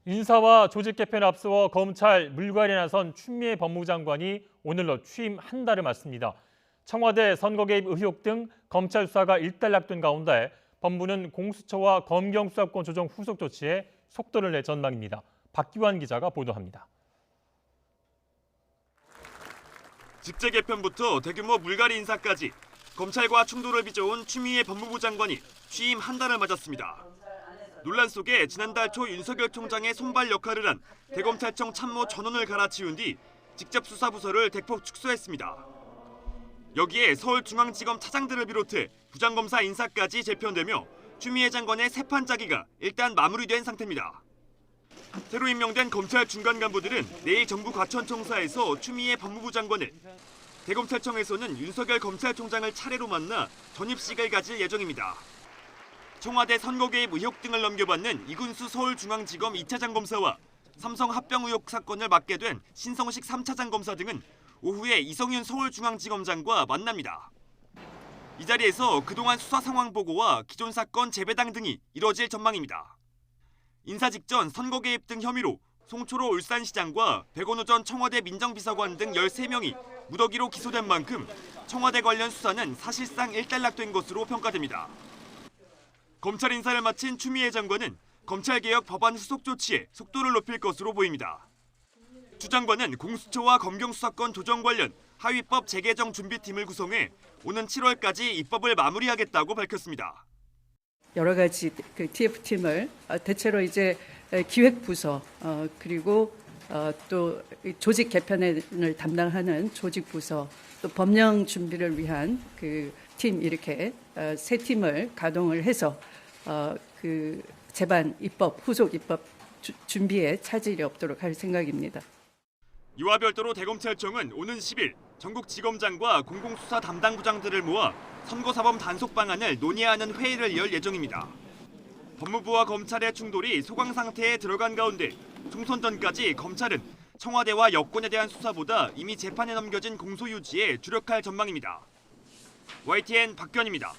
인사와 조직 개편에 앞서 검찰 물갈이에 나선 추미애 법무부 장관이 오늘로 취임 한 달을 맞습니다. 청와대 선거 개입 의혹 등 검찰 수사가 일단락된 가운데 법무부는 공수처와 검경 수사권 조정 후속 조치에 속도를 낼 전망입니다. 박기환 기자가 보도합니다. 직제 개편부터 대규모 물갈이 인사까지 검찰과 충돌을 빚어온 추미애 법무부 장관이 취임 한 달을 맞았습니다. 논란 속에 지난달 초 윤석열 총장의 손발 역할을 한 대검찰청 참모 전원을 갈아치운 뒤 직접 수사부서를 대폭 축소했습니다. 여기에 서울중앙지검 차장들을 비롯해 부장검사 인사까지 재편되며 추미애 장관의 세판 짜기가 일단 마무리된 상태입니다. 새로 임명된 검찰 중간 간부들은 내일 정부 과천청사에서 추미애 법무부 장관을, 대검찰청에서는 윤석열 검찰총장을 차례로 만나 전입식을 가질 예정입니다. 청와대 선거 개입 의혹 등을 넘겨받는 이군수 서울중앙지검 2차장 검사와 삼성 합병 의혹 사건을 맡게 된 신성식 3차장 검사 등은 오후에 이성윤 서울중앙지검장과 만납니다. 이 자리에서 그동안 수사 상황 보고와 기존 사건 재배당 등이 이뤄질 전망입니다. 인사 직전 선거 개입 등 혐의로 송초로 울산시장과 백원우 전 청와대 민정비서관 등 13명이 무더기로 기소된 만큼 청와대 관련 수사는 사실상 일단락된 것으로 평가됩니다. 검찰 인사를 마친 추미애 장관은 검찰개혁 법안 후속 조치에 속도를 높일 것으로 보입니다. 추 장관은 공수처와 검경수사권 조정 관련 하위법 재개정 준비팀을 구성해 오는 7월까지 입법을 마무리하겠다고 밝혔습니다. 여러 가지 그 TF팀을 대체로 이제 기획부서 그리고 또 조직 개편을 담당하는 조직부서 또 법령 준비를 위한 그 팀 이렇게 세 팀을 가동을 해서 그 제반 입법 후속 입법 준비에 차질이 없도록 할 생각입니다. 이와 별도로 대검찰청은 오는 10일 전국지검장과 공공수사 담당부장들을 모아 선거사범 단속 방안을 논의하는 회의를 열 예정입니다. 법무부와 검찰의 충돌이 소강 상태에 들어간 가운데 총선 전까지 검찰은 청와대와 여권에 대한 수사보다 이미 재판에 넘겨진 공소 유지에 주력할 전망입니다. YTN 박규환입니다.